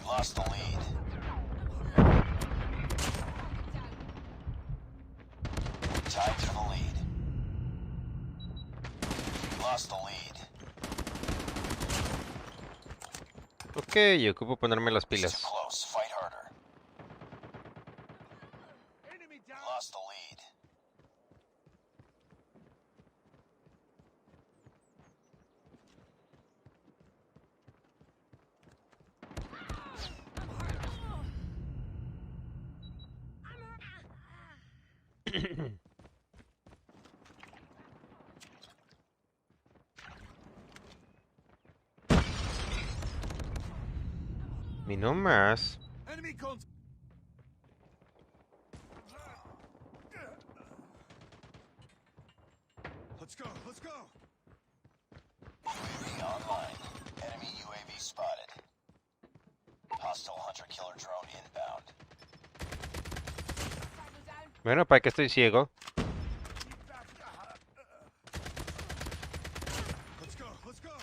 Lost the lead. Tied for the lead. Lost the lead. Ok, ocupo ponerme las It's too pilas. close. Fight harder. Lost the lead. Y no más. Enemy contact. Let's go. Let's go. UAV online. Enemy UAV spotted. Hostile hunter-killer drone inbound. Bueno, ¿para qué estoy ciego? Let's go. Let's go.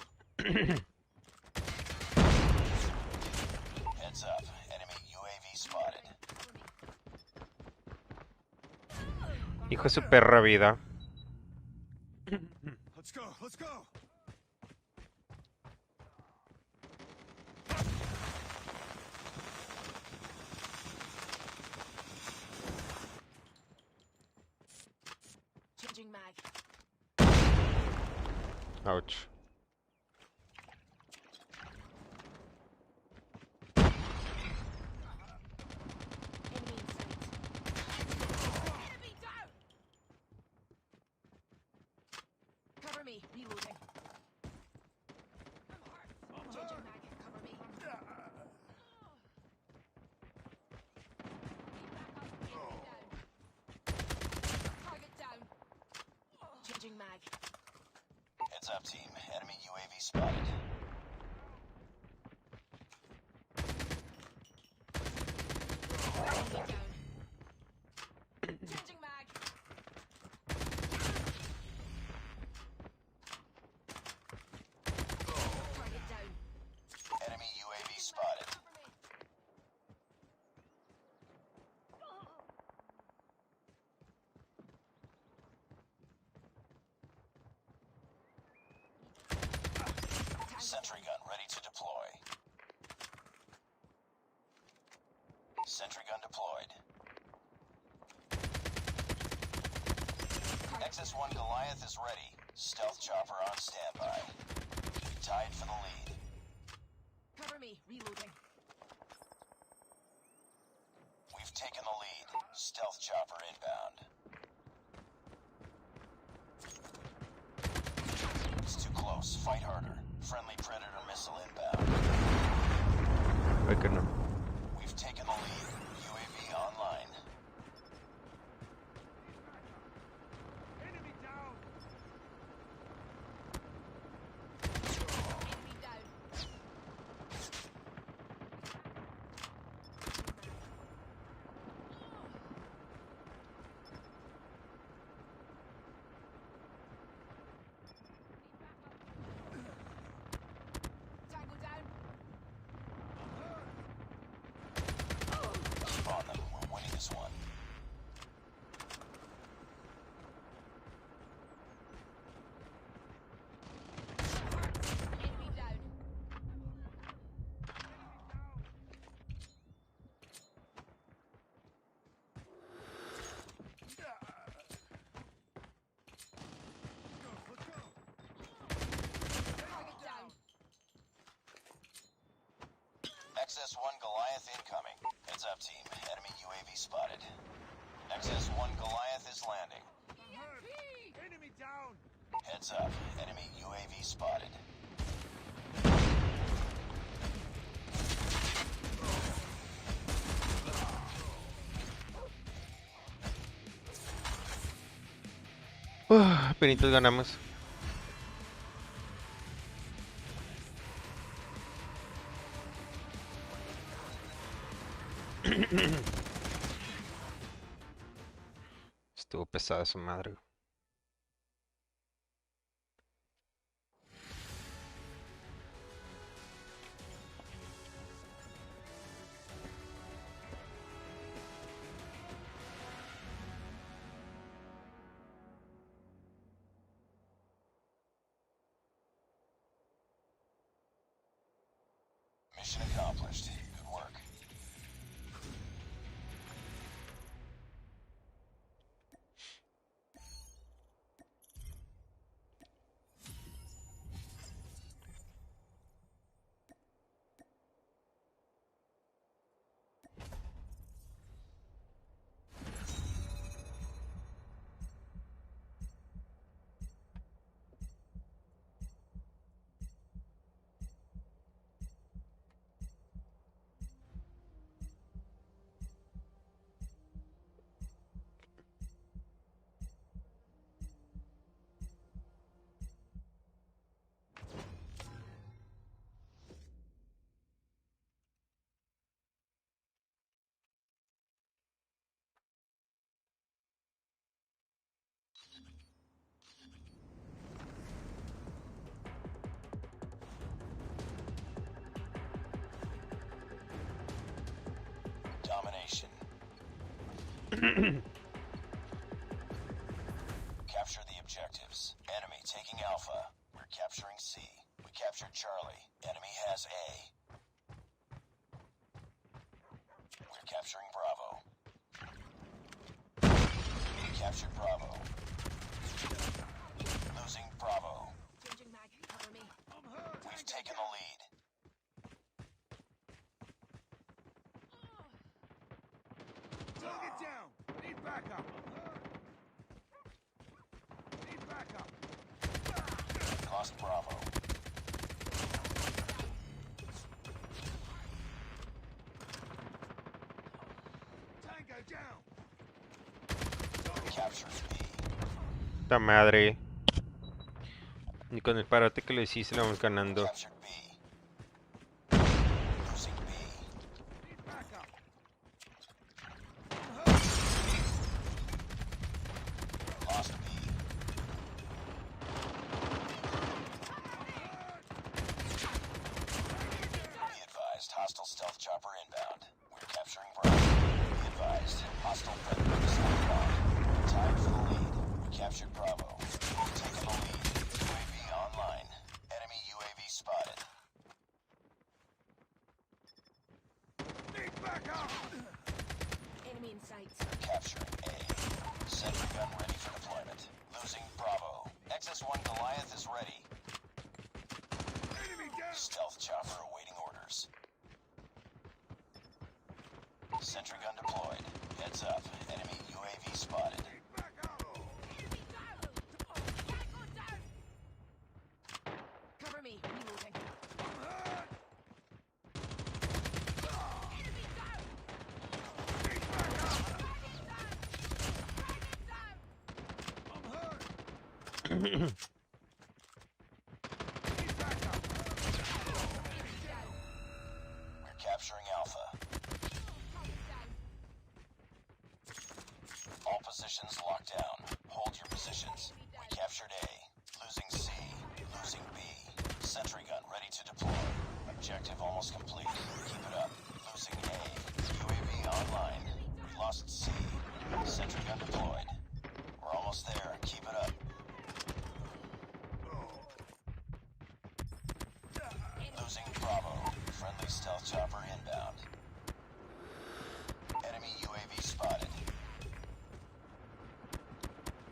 Heads up. Enemy UAV spotted. Hijo de su perra vida. Let's go. Let's go. Changing mag. Ouch. Enemy in sight. Enemy down! Cover me. Reloading. Changing mag. Cover me. Target down. Changing mag. Heads up, team. Enemy UAV spotted. Enemy down. Changing mag. Target down. Enemy UAV spotted. Cover me. Sentry gun ready to deploy. Sentry gun deployed. XS-1 Goliath is ready. Stealth chopper on standby. Tied for the lead. Cover me. Reloading. We've taken the lead. Stealth chopper inbound. It's too close. Fight harder. Friendly Predator missile inbound. Ay, que no. We've taken the lead. UAV online. Enemy down. Enemy down. Tango down. Keep on them. We're winning this one. Enemy down. Target down. XS-1 Goliath incoming. Heads up, team. Enemy UAV spotted. XS-1 Goliath is landing. Enemy down. Heads up. Enemy UAV spotted. Penitos ganamos. Estuvo pesada su madre. Mission accomplished. Good work. Domination. Capture the objectives. Enemy taking Alpha. We're capturing C. We captured Charlie. Enemy has A. We're capturing Bravo. We captured Bravo. Losing Bravo. Changing mag. Cover me. We've taken the lead. Target down. Need backup. Need backup. Lost Bravo. Tango down. Captured B. ¡Puta madre! Ni con el parote que le hiciste le vamos ganando. Captured B. Losing B. Need backup. Lost B. Be advised, hostile stealth chopper inbound. We're capturing Bravo. Be advised, hostile predator is inbound. Tied for the lead. We captured Bravo. We've taken the lead. UAV online. Enemy UAV spotted. Need backup. Enemy in sight. Capturing A. Sentry gun ready for deployment. Losing Bravo. XS-1 Goliath is ready. Enemy down. Stealth chopper awaiting orders. Sentry gun deployed. Heads up. Enemy UAV spotted. Need backup. Enemy down. Tango down. Cover me. Reloading. I'm hurt. Enemy down. Need backup. Target down. Target down. I'm hurt. Need backup. Enemy down. We're capturing Alpha. Target down. All positions locked down. Hold your positions. We captured A. Losing C. Losing B. Sentry gun ready to deploy. Objective almost complete. Keep it up. Losing A. UAV online. We lost C. Sentry gun deployed. We're almost there. Keep it up. Losing Bravo. Friendly stealth chopper inbound. Enemy UAV spotted.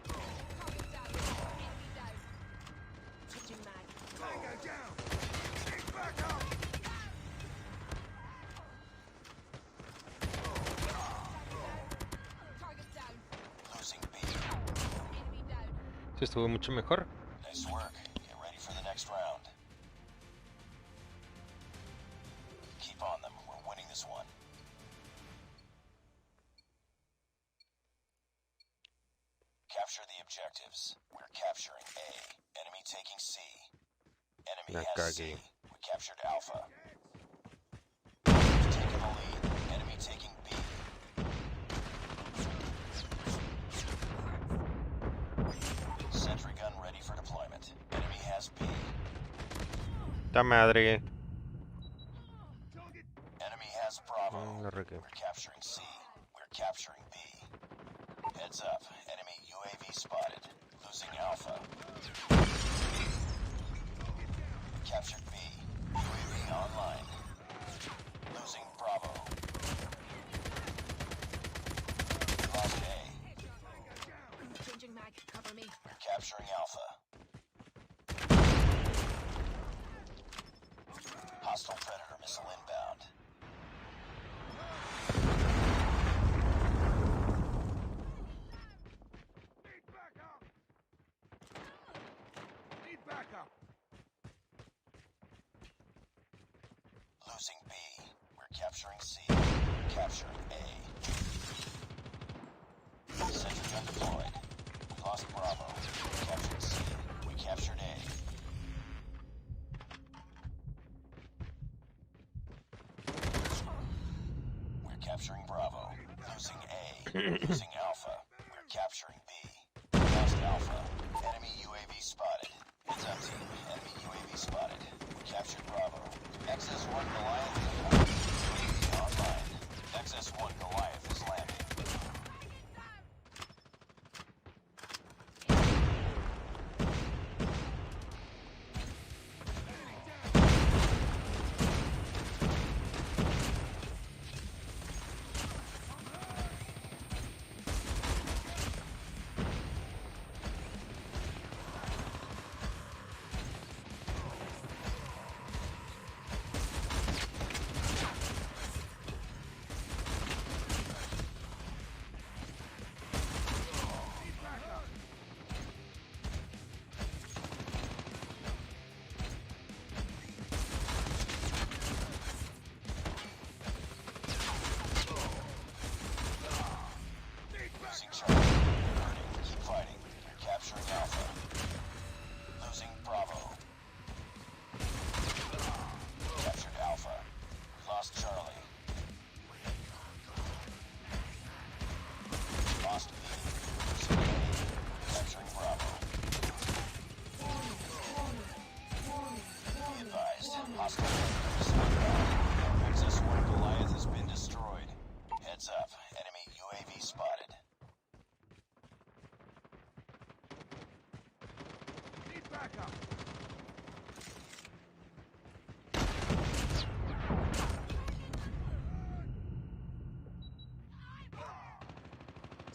Target down. Enemy down. Changing mag. Tango down. Need backup. Target down. Losing B. Enemy down. Se estuvo mucho mejor. Nice work. Get ready for the next round. Keep on them. We're winning this one. Capture the objectives. We're capturing A. Enemy taking C. Enemy La has C. cagué. We captured Alpha. We've taken the lead. Enemy taking B. Sentry gun ready for deployment. Enemy has B. ¡Puta madre! Target. Enemy has Bravo. La regué. We're capturing C. We're capturing B. Heads up. Enemy UAV spotted. Losing Alpha. We captured B. UAV online. Losing B. We're capturing C. Capturing A. Sentry gun deployed. We lost Bravo. We captured C. We captured A. We're capturing Bravo. Losing A. Losing Alpha. We're capturing B. Lost Alpha. Enemy UAV spotted. Heads up, team. Enemy UAV spotted. We captured Bravo. XS-1 Goliath is online. XS-1 Goliath is landing. Losing Charlie. Burning. Keep fighting. You're capturing Alpha. Losing Bravo. Captured Alpha. We lost Charlie. Lost B. Losing A. Capturing Bravo. Be advised. Hostile XS-1 Goliath has been destroyed. Heads up. Enemy UAV spotted. Need backup.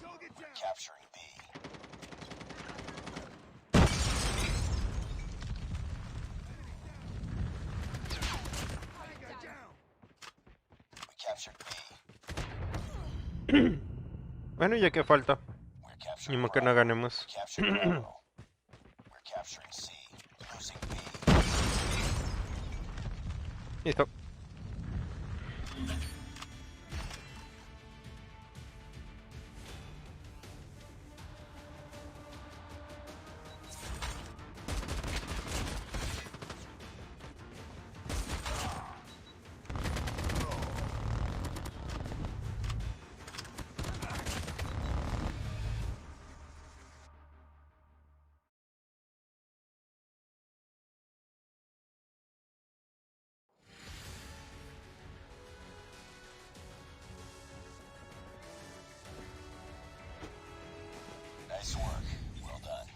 Target down. Capturing B. Tango down. We captured B. Bueno, ya que falta. We're Ni capturing modo que no Bravo. ganemos. We captured Bravo. We're capturing C. Losing B. Listo. Nice work. Well done.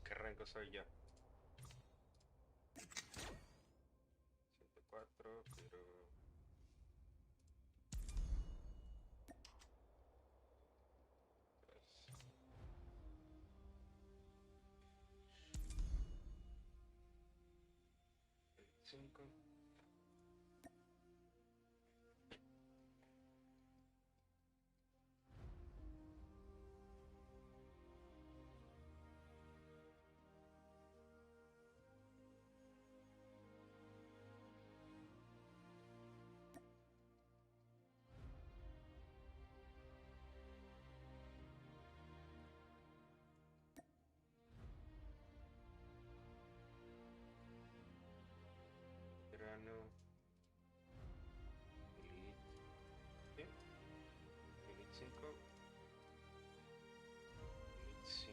¿Qué rango soy yo? 104, pero... Cinco. Verano. Elite. ¿Qué? Elite 5. Elite 5.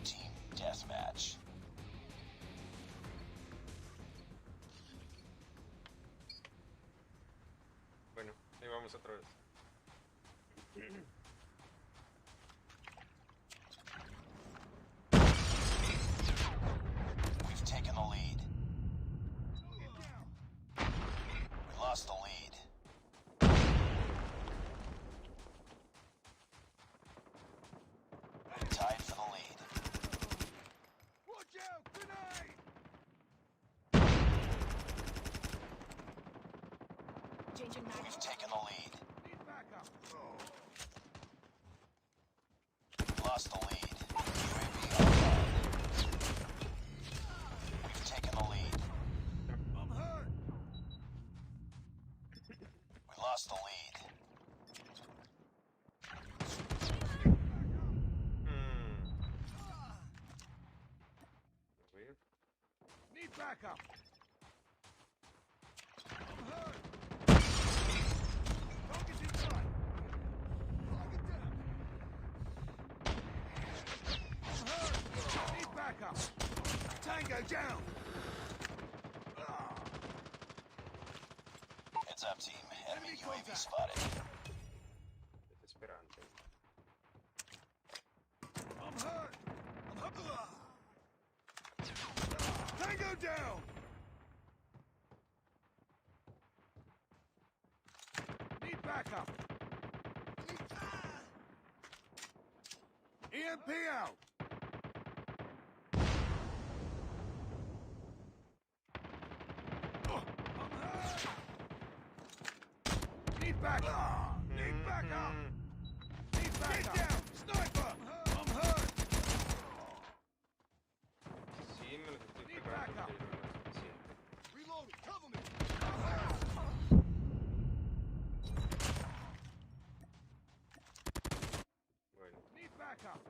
Team deathmatch. Changing mag. We've taken the lead. Need backup. We lost the lead. UAV online. We've taken the lead. I'm hurt. We lost the lead. Weird. Need backup. I'm hurt. Focus inside. Lock it down. I'm hurt. Need backup. Tango down. Heads up, team. Enemy UAV spotted. Desesperante. I'm hurt. I'm hurt. Tango down. Need backup. EMP out. I'm hurt. Need backup. Need backup. Need backup. Get down. Sniper. I'm hurt. Sí, me los estoy Need pegando, backup. pero no es suficiente. Reloading. Cover me. I'm hurt. Bueno, Need backup.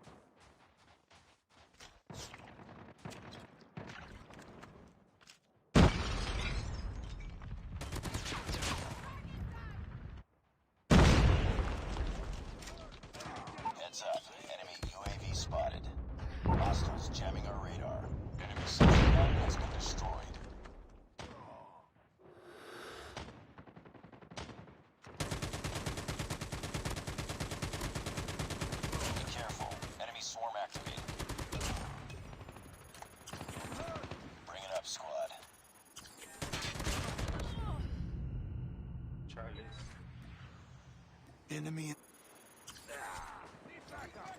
Heads up. Enemy UAV spotted. Hostiles jamming our radar. Enemy sentry gun has been destroyed. Be careful. Enemy swarm activated. Bring it up, squad. chales. Enemy. Need backup.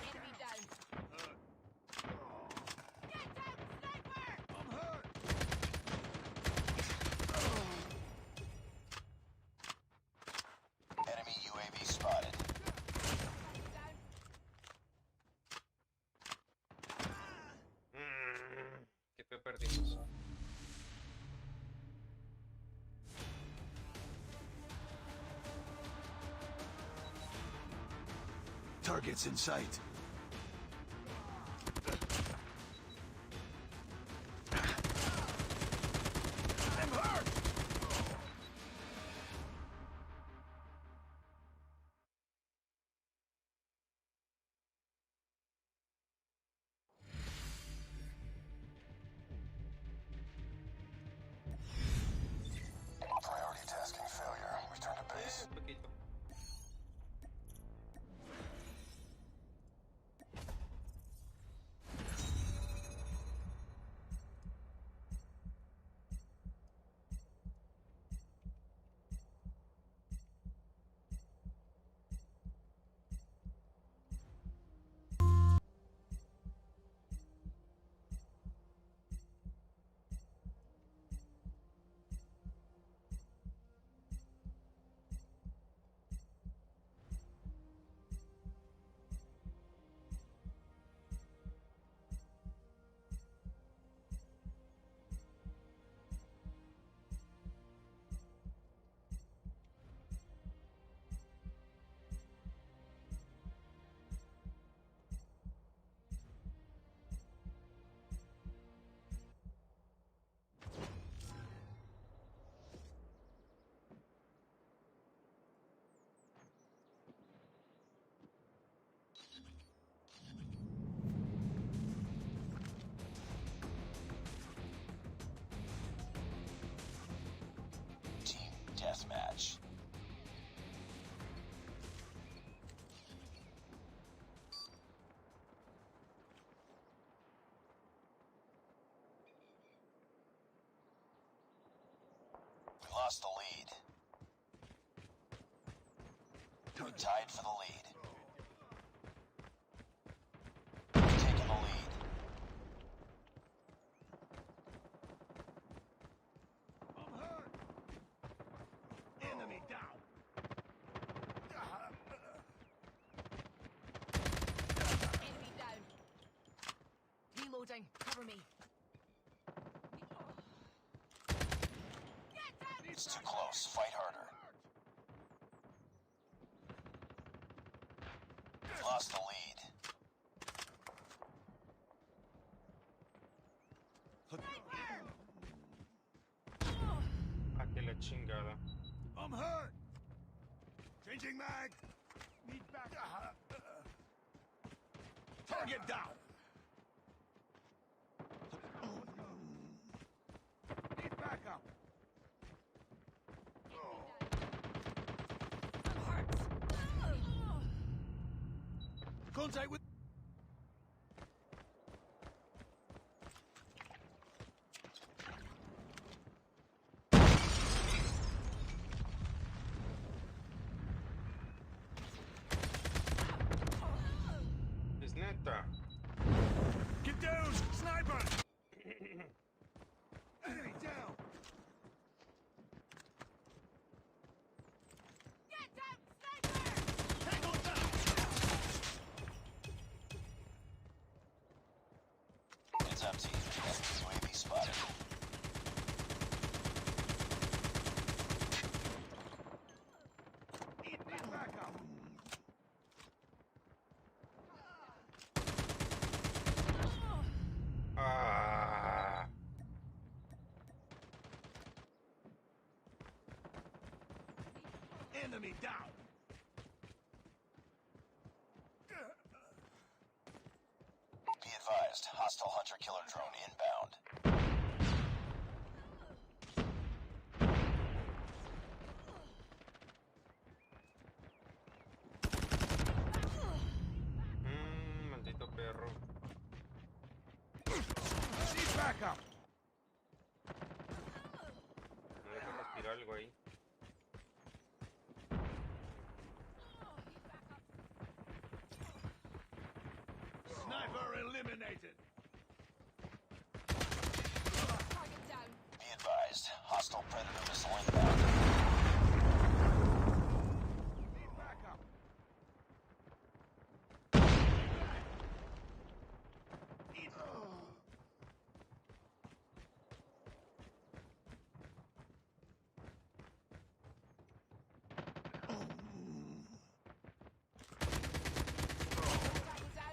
Enemy down. Get down, sniper! I'm hurt. Enemy UAV spotted. Down. ¿Qué fue perdimos? Targets in sight. I'm hurt. Priority tasking failure. Return to base. Un poquito. Team deathmatch. We lost the lead. We tied for the lead. It's too close. Fight harder. You've lost the lead. Ah, que la chingada. I'm hurt. Changing mag. Need back. Target down. Need backup. Contact with. Es neta. Get down, sniper. Enemy down. Get down, sniper! Tango down. It's up to you. UAV spotted. Need backup. Ah. Enemy down. Be advised. Hostile hunter-killer drone inbound. Maldito perro. Need backup. No deja respirar algo ahí. Sniper eliminated. Target down. Be advised. Hostile predator missile inbound. Need backup. Need. Target down.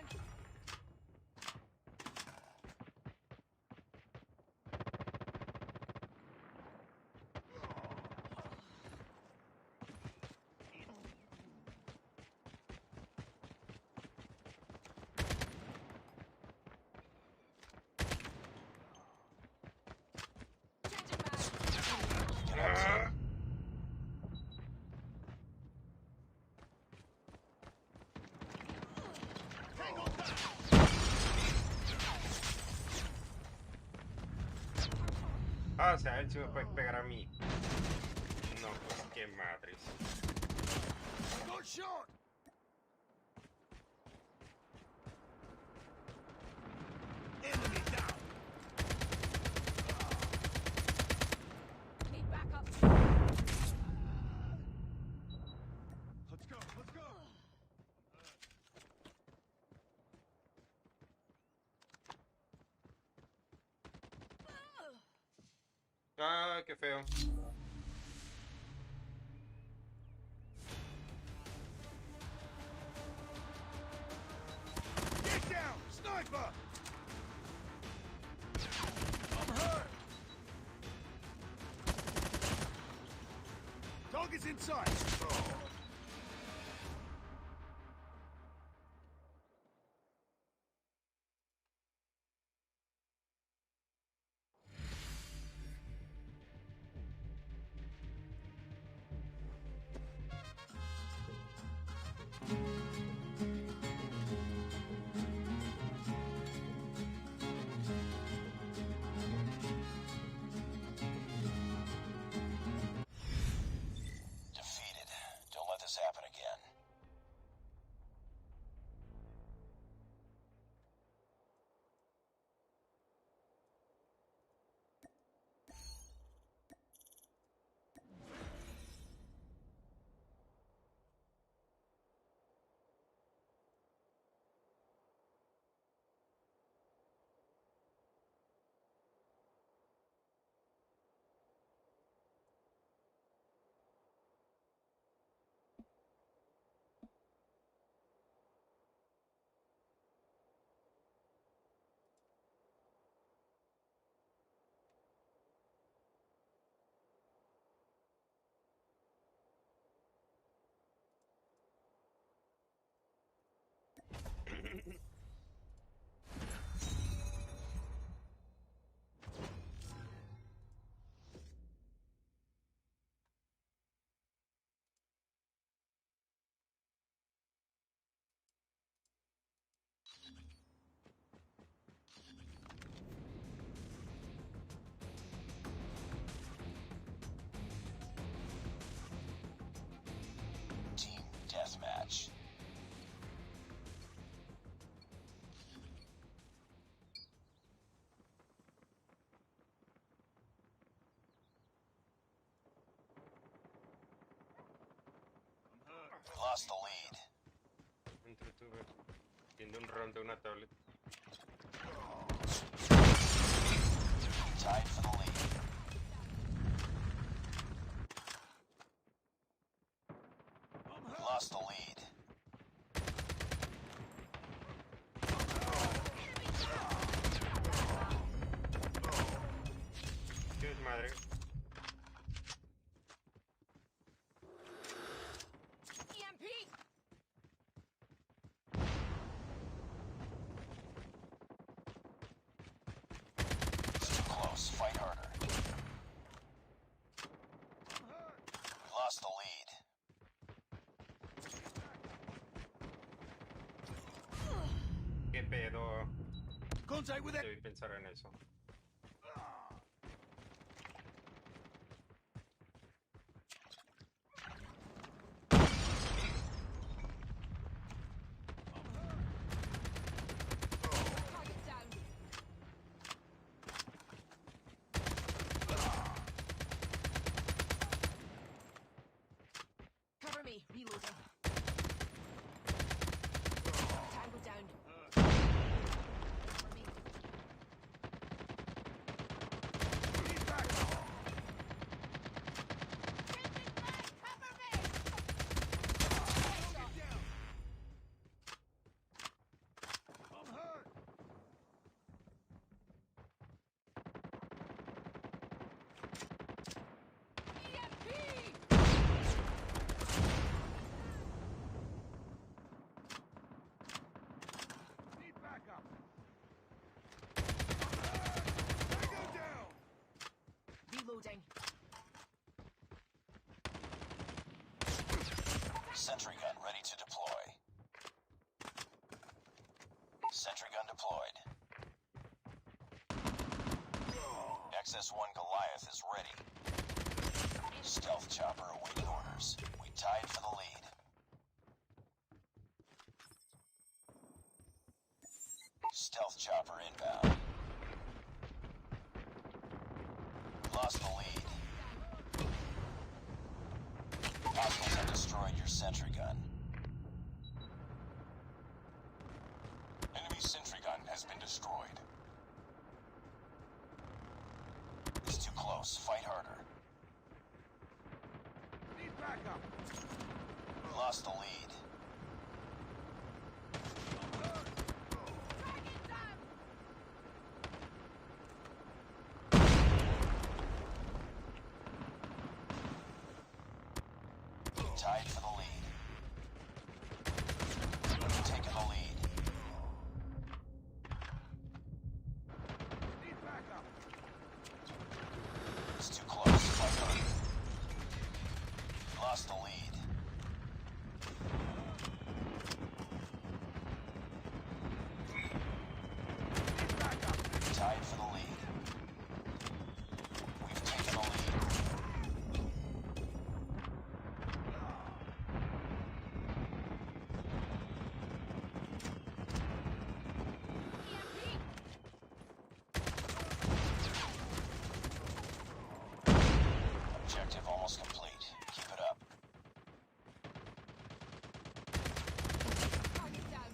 Changing mag. Get up, team. Tango down. Ah, o sea, él sí me puede pegar a mí. No, pues qué madres. Got shot. Enemy down. Need backup. Let's go. Let's go. Ah, qué feo. Get down, sniper. I'm hurt. Target's in sight. Defeated. Don't lost the lead. Entretuve. Viendo un round de una tablet. Tied for the lead. Lost the lead. Qué madre. EMP! It's too close. Fight harder. We lost the lead. Qué pedo. Contact with it. Debí pensar en eso. Target down. Cover me. Reloading. Tango down. Cover me. Need backup. Changing mag! Cover me! Get down. I'm hurt. EMP! Need backup. Tango down. Reloading. Sentry gun ready to deploy. Sentry gun deployed. XS-1 Goliath is ready. Stealth chopper awaiting orders. We tied for the lead. Stealth chopper inbound. Lost the lead. Hostiles have destroyed your sentry gun. Enemy sentry gun has been destroyed. It's too close. Fight harder. Need backup. We lost the lead. Target down! Tied for the lead. We've taken the lead. Need backup. It's too close. Fight harder. Lost the lead. Need backup. Tied for the lead. We've taken the lead. EMP! Objective almost complete. Keep it up. Target down.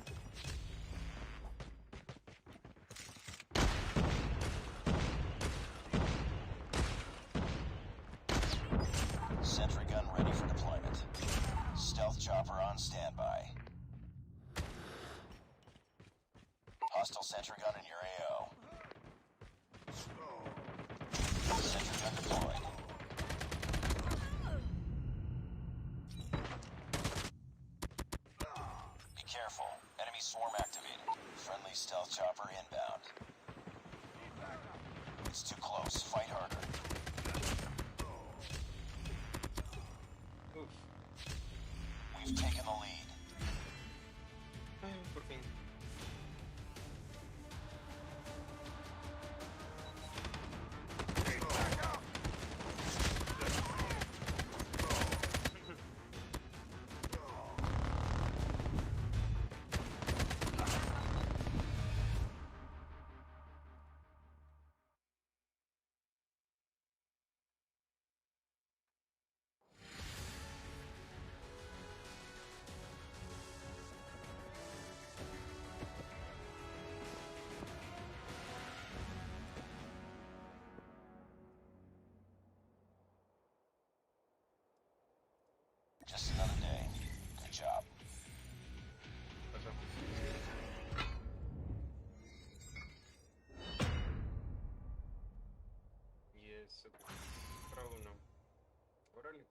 Sentry gun ready for deployment. Stealth chopper on standby. Hostile sentry gun in your AO. Sentry gun deployed. Be careful. Enemy swarm activated. Friendly stealth chopper inbound. It's too close. Fight harder. Uf. We've taken the lead. Ay, por fin. Need backup. se te compra uno. Órale.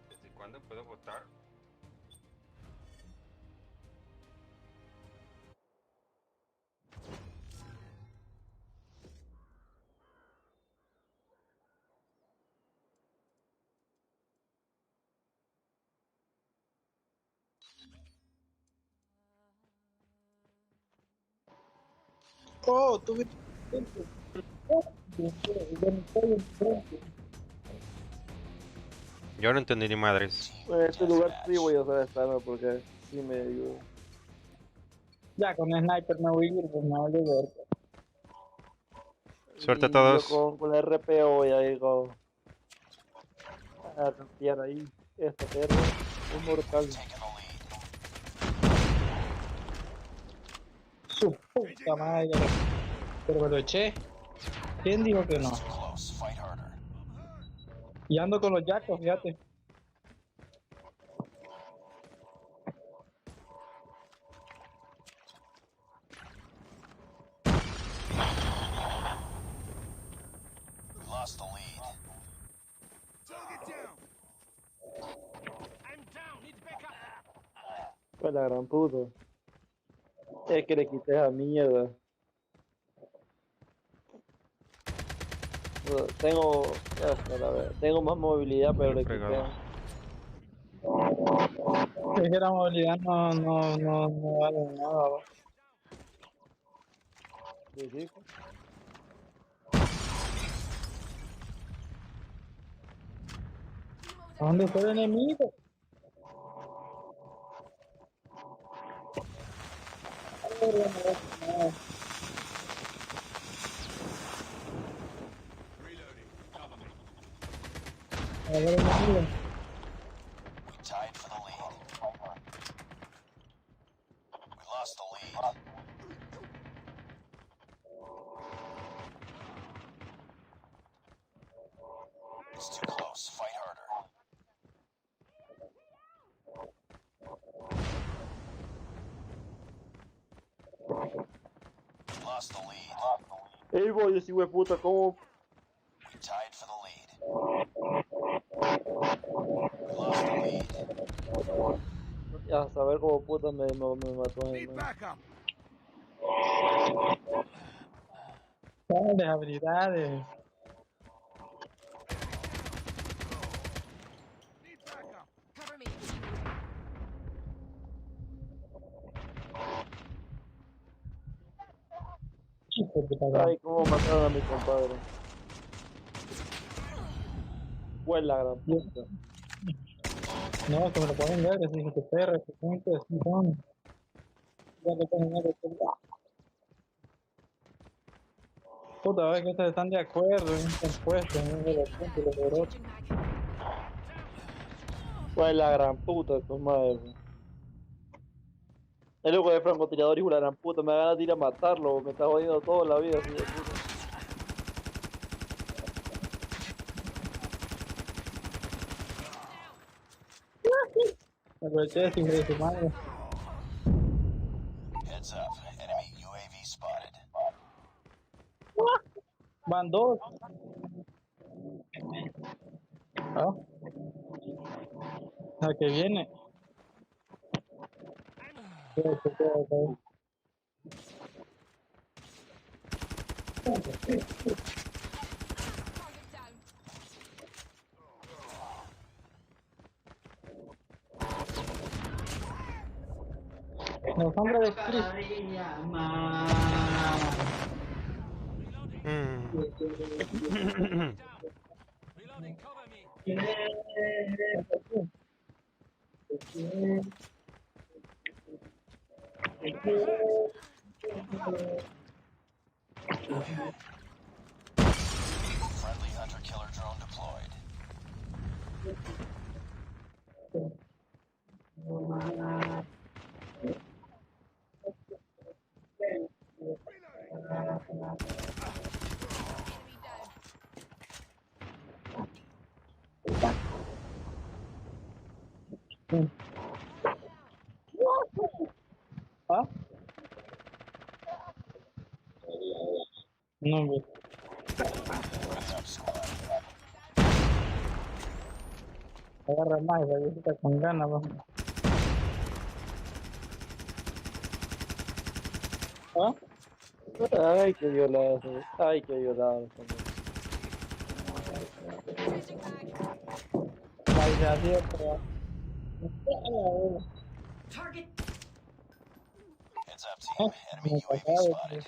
¿Desde cuándo puedo votar? Oh, tuve. Yo no entendí ni madres. En este lugar sí voy a usar esta arma porque sí me ayuda. Ya, con sniper me voy a ir, pues me vale ver. Suerte a Y todos. yo con la RPO voy a ir a tantear ahí. Esta perra es mortal. Taking the lead. Su puta madre. Pero me lo eché. ¿Quién dijo que no? Too close. Fight harder. Y ando con los yacos, fíjate. We lost the lead. Target down. I'm down. Need backup. Fue la gran puta. Es que le quité esa mierda. Tengo, ya está, la verdad, tengo más movilidad, pero le quité. Fregado. Es que la movilidad no vale nada, ¿va? Sí, sí. ¿Dónde está el enemigo? A ver, enemigo. We tied for the lead. We lost the lead. It's too close. Fight harder. We lost the lead. Ey, voy, ese puta, ¿cómo? We tied for the lead. We lost the lead. A saber cómo puta me mató a él, Need man. backup. Dale, habilidades. Need backup. Cover me. Hijo de puta. Ay, cómo mataron a mi compadre. Fue la gran puta. No, que me lo pueden ver, así que te perra, que gente, así son. Ya le ponen algo que- Puta, a ver que ustedes están de acuerdo en este puesto, en el punto, los logró. Changing mag. Fue la gran puta, tu madre. El loco de francotirador, hijo de la gran puta, me da ganas de ir a matarlo, me está jodiendo toda la vida, así de puta. Me aproveché de ese hijo de su madre. Heads up. Enemy UAV spotted. Van dos. ¿Ah? La que viene. Quédate. Target down. La sombra de Chris. Mm. Friendly hunter-killer drone deployed. Enemy down. ¿Ah? No, güey. Bring up squad. Agarra más, la viejita con ganas, va. ¿Ah? Ay, qué violado, ay, qué violado. Changing mag. La idea de pero... Target. Heads up, team. Enemy UAV spotted.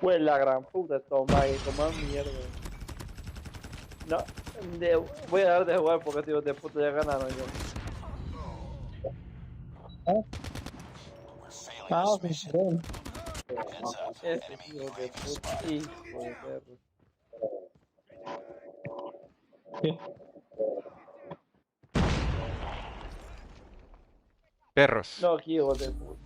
Fue la gran puta, toma y toma mierda. No, voy a dejar de jugar porque tío de puta ya ganaron ya. ¿Ah? We're failing Ah, this mission. bien. Heads up. Ese Enemy hijo de UAV puta, spotted. hijo de perro. ¿Qué? Perros. No, hijo de puta.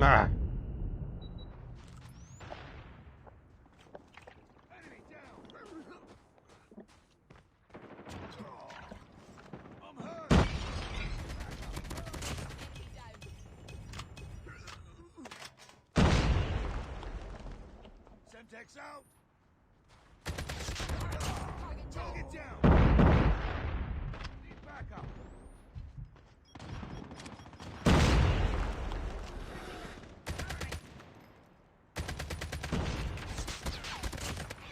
Ah, Enemy down. I'm hurt. Enemy down. Semtex out. Target down. Target down. Need backup.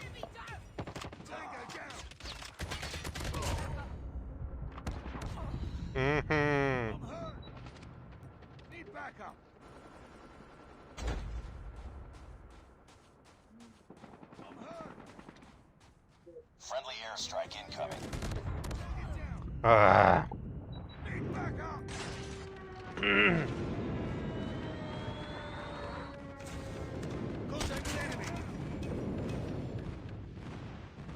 Enemy down. Tango down. mhm. I'm hurt. Need backup. I'm hurt. Friendly airstrike incoming. Target down. Ah. Need backup. Contact with enemy.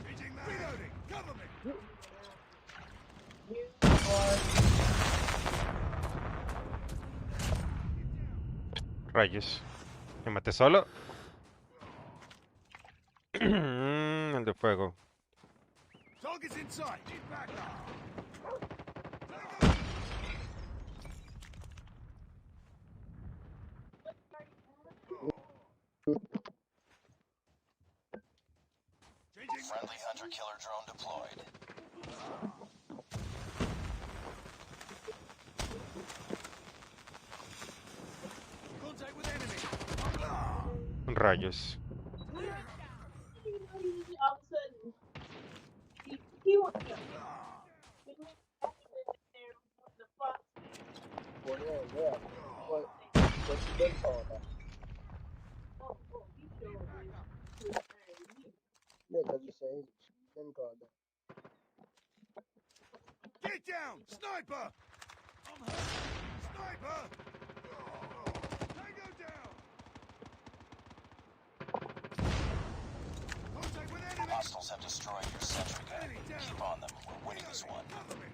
Changing mag. Reloading. Cover me. Rayos. ¿Me maté solo? El de fuego. Target's in sight. Need backup. Tango. Changing mag. Friendly hunter-killer drone deployed. Contact with enemy. Rayos. All of a sudden, he went there. The fuck? Well, yeah. What you been called that? Oh, he sure did. Yeah, because you say he's been called that. Get down! Sniper! I'm hurt! Sniper! Tango down! Contact with enemy! Hostiles have destroyed your sentry gun. Enemy down! Keep on them. We're winning this one. Cover me!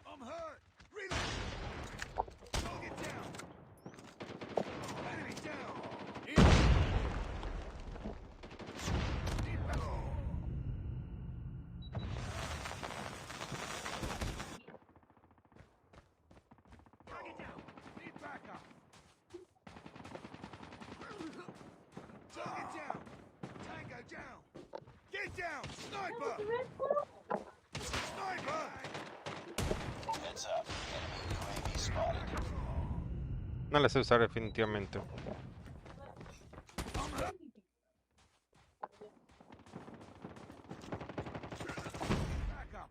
I'm hurt! Reload! Target down! Enemy down! Need backup! Target down! Need backup! Target down! Tango down! Get down! Sniper! Sniper! Heads up. Enemy UAV spotted. No la sé usar definitivamente. I'm hurt! Backup!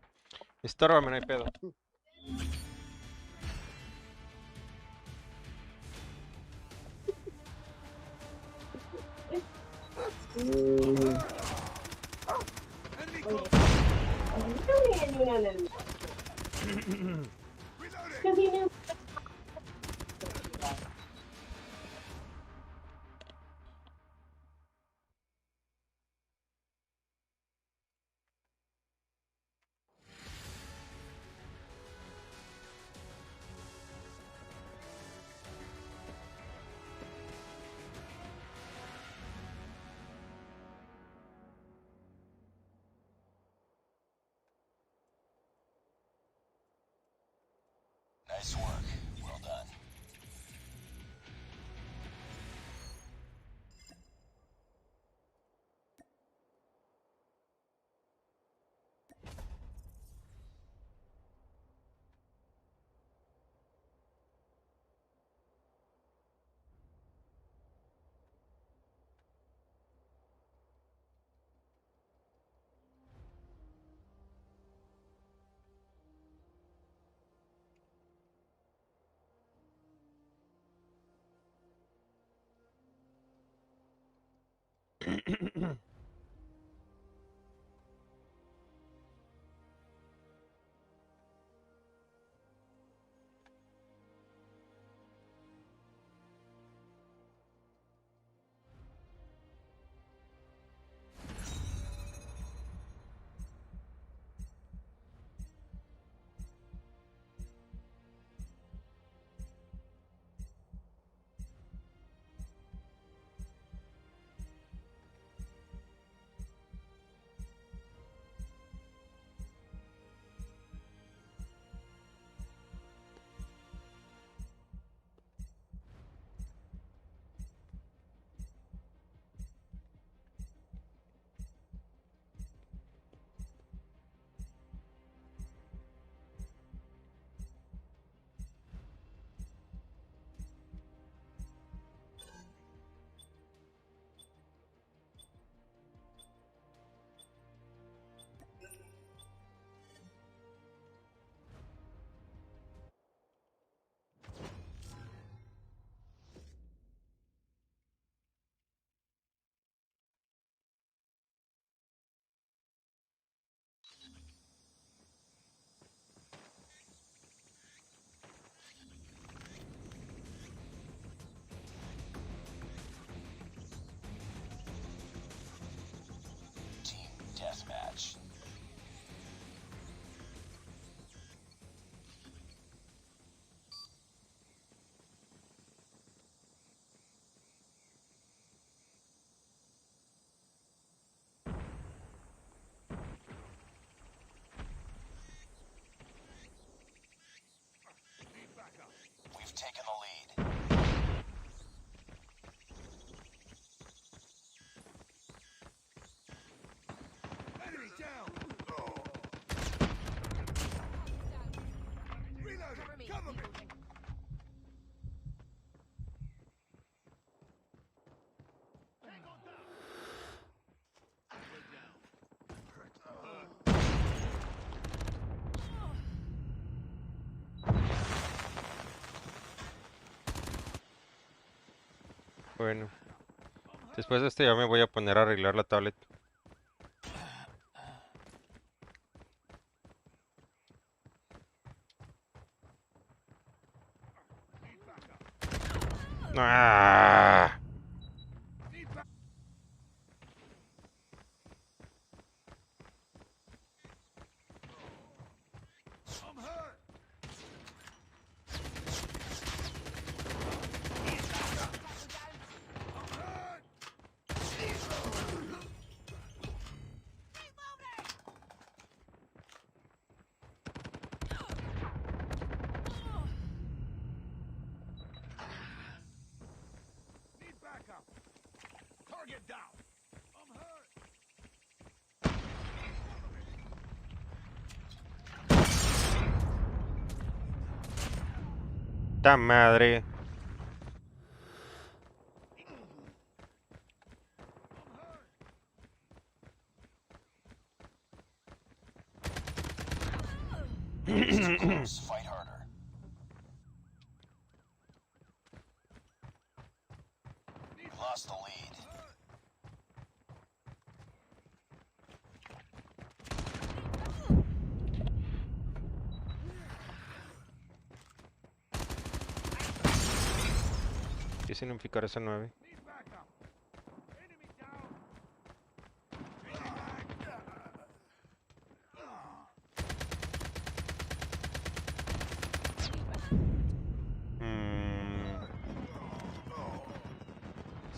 Estórbame, no hay pedo. Enemy close! Really didn't do nothing. Reloading! Because he knew. Nice work. Well done. Bueno. Después de esto ya me voy a poner a arreglar la tablet. ¡Ah! I'm hurt. I'm hurt. Need backup. Target down. I'm hurt. ¡Ta madre! Close. Fight harder. We lost the lead. ¿Qué significa esa 9? Need backup. Enemy down.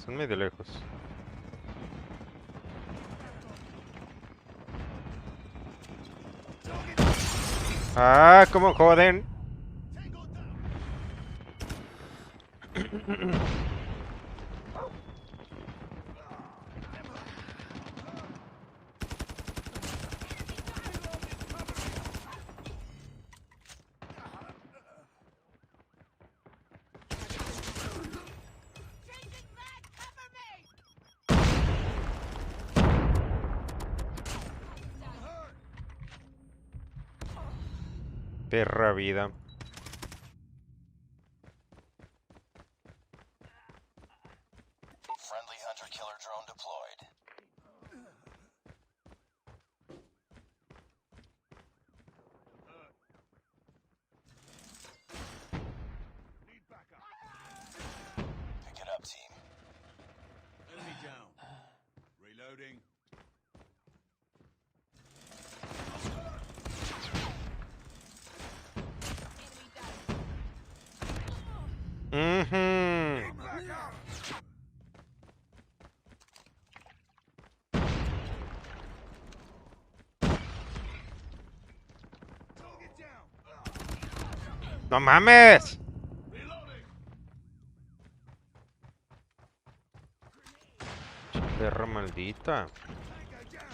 Son medio lejos. ¡Ah! ¿Cómo joden? Tango down. Changing mag, cover me! Perra vida. Friendly hunter-killer drone deployed. Need backup. Pick it up, team. Enemy down. Reloading. Enemy down. Mhm. Backup. Target down. ¡No mames! Reloading. Perra maldita. Tango down.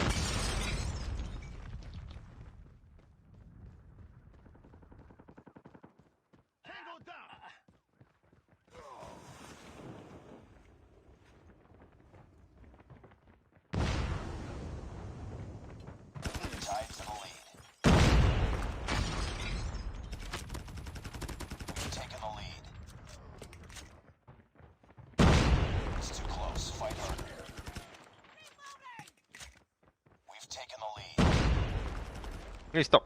Tango down. Tied for the lead. We've taken the lead. It's too close. Fight harder. We've taken the lead. Listo.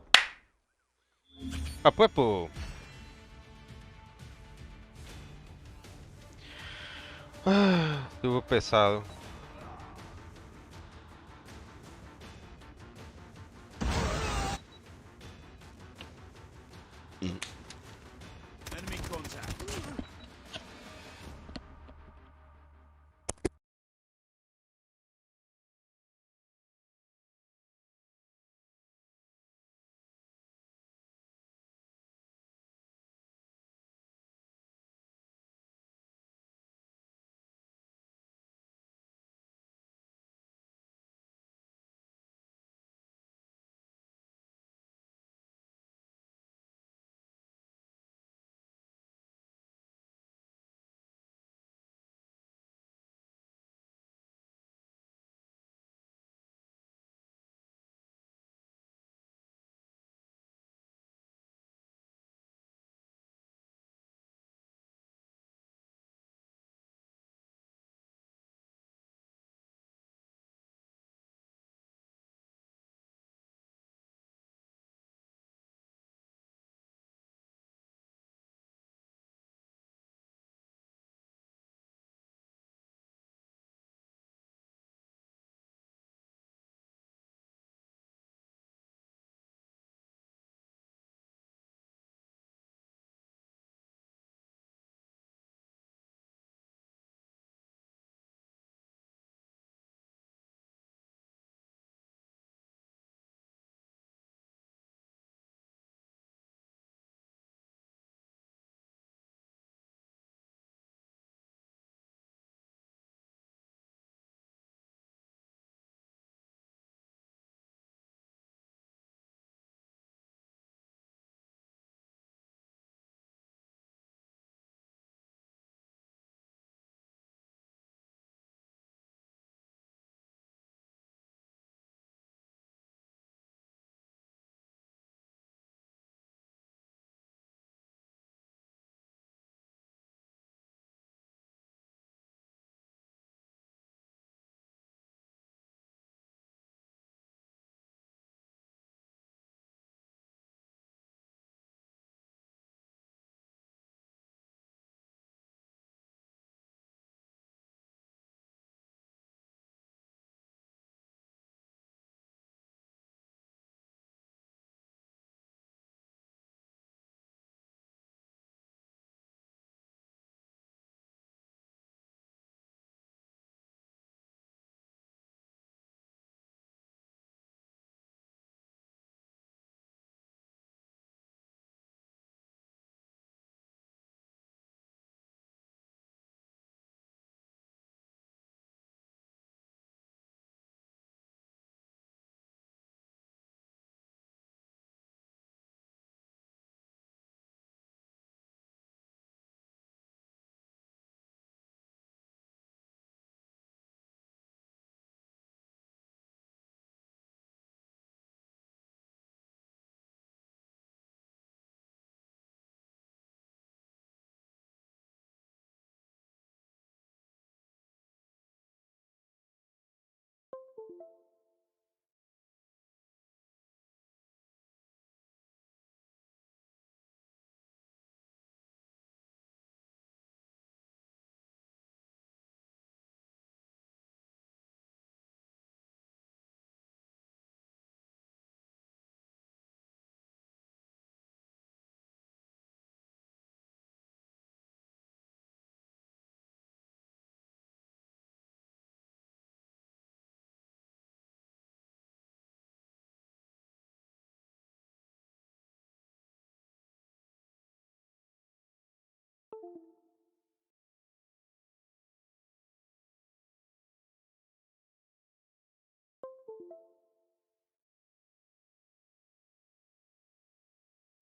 A puepo. Estuvo pesado.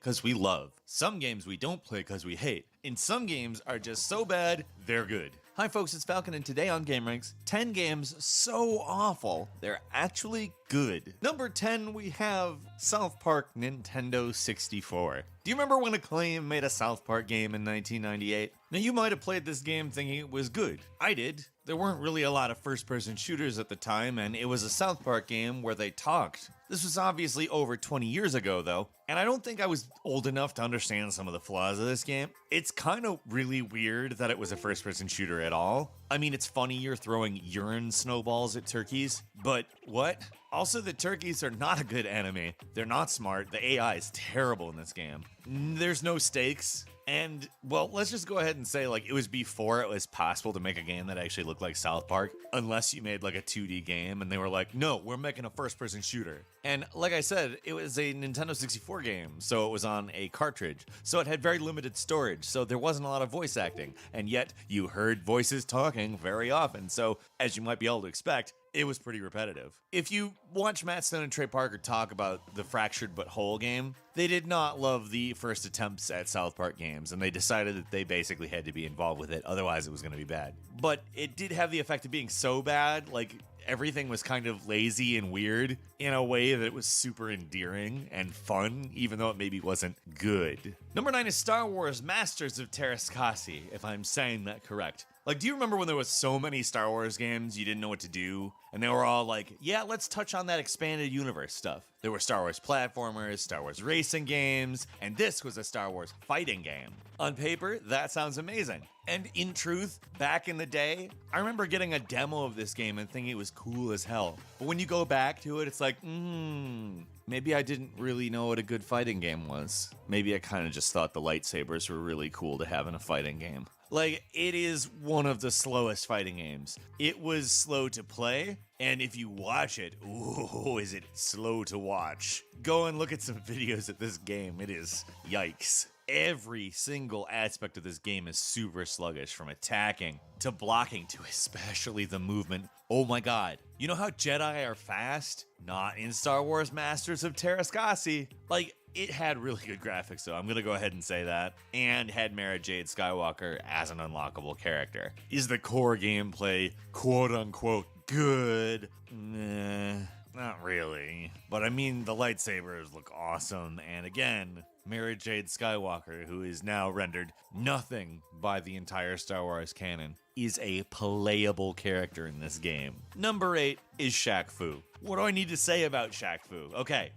because we love. Some games we don't play because we hate. And some games are just so bad, they're good. Hi folks, it's Falcon, and today on GameRanks, 10 games so awful, they're actually good. Number 10, we have South Park Nintendo 64. Do you remember when Acclaim made a South Park game in 1998? Now you might have played this game thinking it was good. I did. There weren't really a lot of first-person shooters at the time, and it was a South Park game where they talked. This was obviously over 20 years ago, though, and I don't think I was old enough to understand some of the flaws of this game. It's kind of really weird that it was a first-person shooter at all. I mean, it's funny you're throwing urine snowballs at turkeys, but what? Also, the turkeys are not a good enemy. They're not smart. The AI is terrible in this game. There's no stakes. And, well, let's just go ahead and say, like, it was before it was possible to make a game that actually looked like South Park, unless you made, like, a 2D game, and they were like, no, we're making a first-person shooter. And, like I said, it was a Nintendo 64 game, so it was on a cartridge, so it had very limited storage, so there wasn't a lot of voice acting, and yet you heard voices talking very often, so, as you might be able to expect, it was pretty repetitive. If you watch Matt Stone and Trey Parker talk about the Fractured But Whole game, they did not love the first attempts at South Park games, and they decided that they basically had to be involved with it, otherwise it was going to be bad. But it did have the effect of being so bad, like, everything was kind of lazy and weird in a way that was super endearing and fun, even though it maybe wasn't good. Number 9 is Star Wars Masters of Terrascasi, if I'm saying that correct. Like, do you remember when there was so many Star Wars games you didn't know what to do? And they were all like, yeah, let's touch on that expanded universe stuff. There were Star Wars platformers, Star Wars racing games, and this was a Star Wars fighting game. On paper, that sounds amazing. And in truth, back in the day, I remember getting a demo of this game and thinking it was cool as hell. But when you go back to it, it's like, maybe I didn't really know what a good fighting game was. Maybe I kind of just thought the lightsabers were really cool to have in a fighting game. Like, it is one of the slowest fighting games. It was slow to play, and if you watch it, ooh, is it slow to watch. Go and look at some videos of this game. It is yikes. Every single aspect of this game is super sluggish, from attacking to blocking to especially the movement. Oh my god. You know how Jedi are fast? Not in Star Wars Masters of Terrascasi. Like, it had really good graphics, though. I'm gonna go ahead and say that. And had Mara Jade Skywalker as an unlockable character. Is the core gameplay quote-unquote good? Nah, not really. But I mean, the lightsabers look awesome. And again, Mara Jade Skywalker, who is now rendered nothing by the entire Star Wars canon, is a playable character in this game. Number 8 is Shaq Fu. What do I need to say about Shaq Fu? Okay.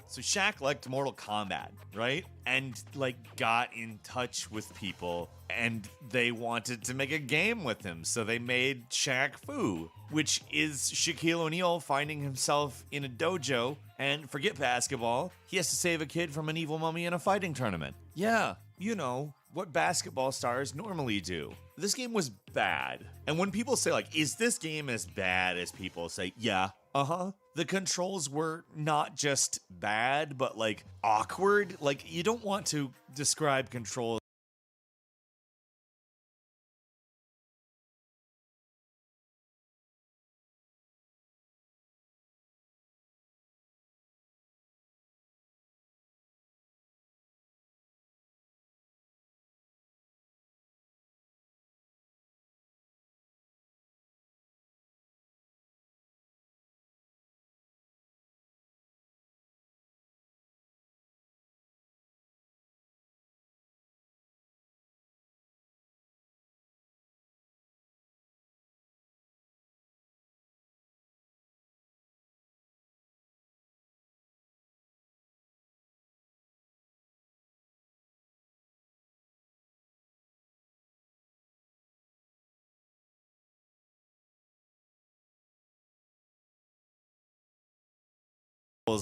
So Shaq liked Mortal Kombat, right? And, like, got in touch with people, and they wanted to make a game with him, so they made Shaq Fu, which is Shaquille O'Neal finding himself in a dojo, and forget basketball, he has to save a kid from an evil mummy in a fighting tournament. Yeah, you know, what basketball stars normally do. This game was bad. And when people say, like, is this game as bad as people say? Yeah, the controls were not just bad, but, like, awkward. Like, you don't want to describe controls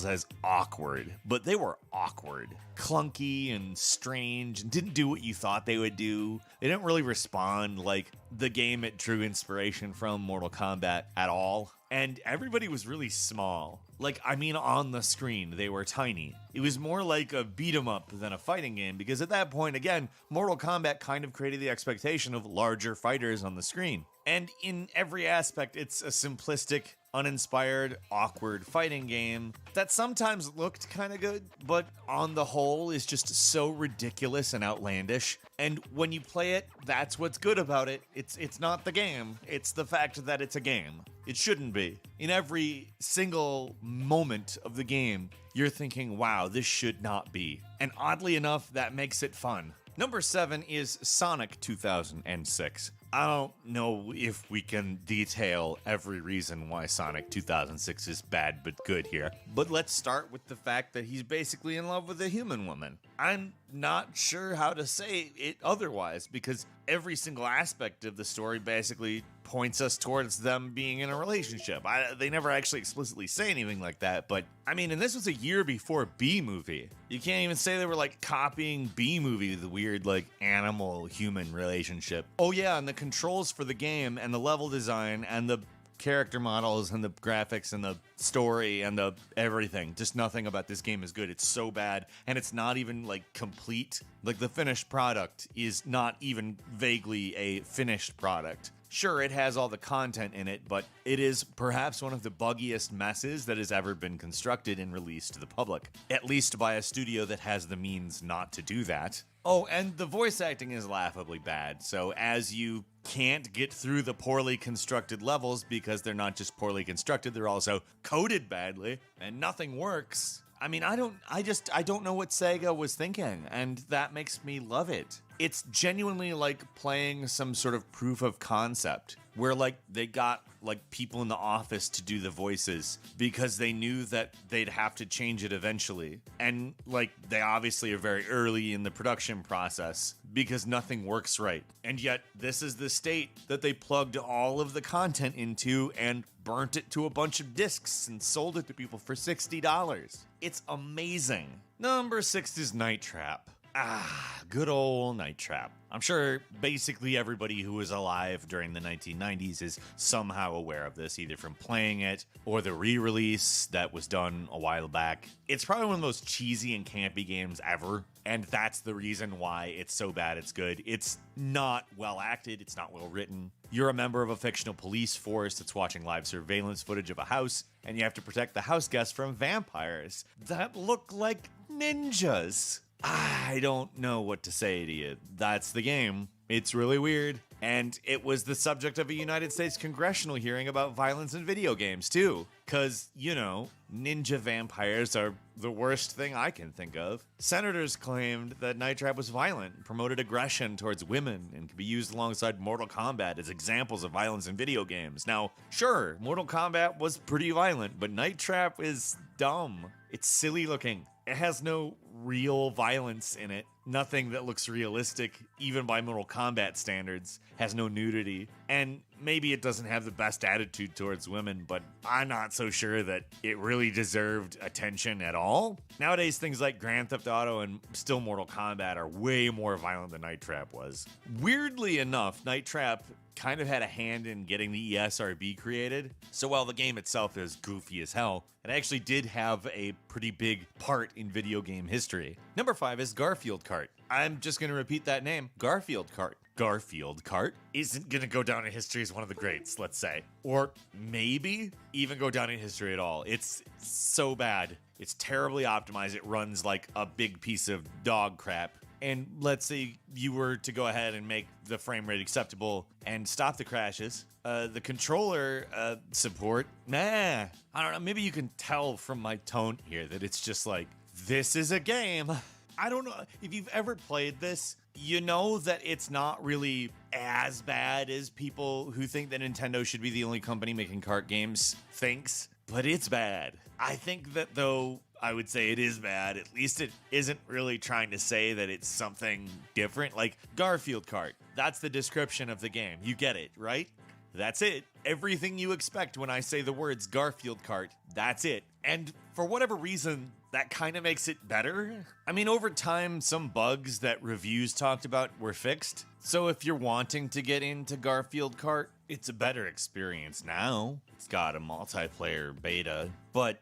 as awkward, but they were awkward, clunky and strange, and didn't do what you thought they would do. They didn't really respond like the game it drew inspiration from, Mortal Kombat, at all. And everybody was really small. Like, I mean on the screen, they were tiny. It was more like a beat 'em up than a fighting game, because at that point, again, Mortal Kombat kind of created the expectation of larger fighters on the screen. And in every aspect, it's a simplistic, uninspired, awkward fighting game that sometimes looked kind of good, but on the whole is just so ridiculous and outlandish. And when you play it, that's what's good about it. It's not the game, it's the fact that it's a game. It shouldn't be. In every single moment of the game, you're thinking, wow, this should not be. And oddly enough, that makes it fun. Number 7 is Sonic 2006. I don't know if we can detail every reason why Sonic 2006 is bad but good here, but let's start with the fact that he's basically in love with a human woman. I'm not sure how to say it otherwise, because every single aspect of the story basically points us towards them being in a relationship. They never actually explicitly say anything like that, but I mean, and this was a year before B-Movie. You can't even say they were like copying B-Movie, the weird like animal-human relationship. Oh yeah, and the controls for the game and the level design and the character models and the graphics and the story and the everything. Just nothing about this game is good. It's so bad, and it's not even like complete. Like the finished product is not even vaguely a finished product. Sure, it has all the content in it, but it is perhaps one of the buggiest messes that has ever been constructed and released to the public. At least by a studio that has the means not to do that. Oh, and the voice acting is laughably bad, so as you can't get through the poorly constructed levels because they're not just poorly constructed, they're also coded badly, and nothing works. I mean, I don't know what Sega was thinking, and that makes me love it. It's genuinely like playing some sort of proof of concept, where like they got like people in the office to do the voices because they knew that they'd have to change it eventually. And like they obviously are very early in the production process because nothing works right. And yet this is the state that they plugged all of the content into and burnt it to a bunch of discs and sold it to people for $60. It's amazing. Number 6 is Night Trap. Ah, good old Night Trap. I'm sure basically everybody who was alive during the 1990s is somehow aware of this, either from playing it or the re-release that was done a while back. It's probably one of the most cheesy and campy games ever, and that's the reason why it's so bad it's good. It's not well acted, it's not well written. You're a member of a fictional police force that's watching live surveillance footage of a house, and you have to protect the house guests from vampires that look like ninjas. I don't know what to say to you. That's the game. It's really weird. And it was the subject of a United States congressional hearing about violence in video games, too. Because, you know, ninja vampires are the worst thing I can think of. Senators claimed that Night Trap was violent, promoted aggression towards women, and could be used alongside Mortal Kombat as examples of violence in video games. Now, sure, Mortal Kombat was pretty violent, but Night Trap is dumb. It's silly looking. It has no real violence in it. Nothing that looks realistic, even by Mortal Kombat standards, has no nudity. And maybe it doesn't have the best attitude towards women, but I'm not so sure that it really deserved attention at all. Nowadays, things like Grand Theft Auto and still Mortal Kombat are way more violent than Night Trap was. Weirdly enough, Night Trap kind of had a hand in getting the ESRB created. So while the game itself is goofy as hell, it actually did have a pretty big part in video game history. Number 5 is Garfield Kart. I'm just going to repeat that name, Garfield Kart. Garfield Kart isn't going to go down in history as one of the greats, let's say. Or maybe even go down in history at all. It's so bad. It's terribly optimized. It runs like a big piece of dog crap. And let's say you were to go ahead and make the frame rate acceptable and stop the crashes. The controller support, I don't know. Maybe you can tell from my tone here that it's just like, this is a game. I don't know. If you've ever played this, you know that it's not really as bad as people who think that Nintendo should be the only company making kart games thinks, but it's bad. I think that though, I would say it is bad. At least it isn't really trying to say that it's something different. Like Garfield Kart, that's the description of the game. You get it, right? That's it. Everything you expect when I say the words Garfield Kart, that's it. And for whatever reason, that kind of makes it better. I mean, over time, some bugs that reviews talked about were fixed. So if you're wanting to get into Garfield Kart, it's a better experience now. It's got a multiplayer beta, but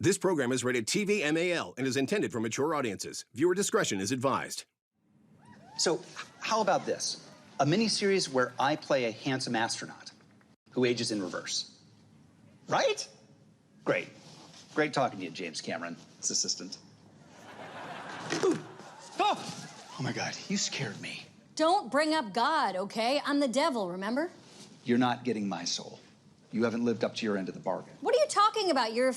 This program is rated TV MAL and is intended for mature audiences. Viewer discretion is advised. So, how about this? A miniseries where I play a handsome astronaut who ages in reverse. Right? Great. Great talking to you, James Cameron, his assistant. Ooh. Oh! Oh my God, you scared me. Don't bring up God, okay? I'm the devil, remember? You're not getting my soul. You haven't lived up to your end of the bargain. What are you talking about? You're a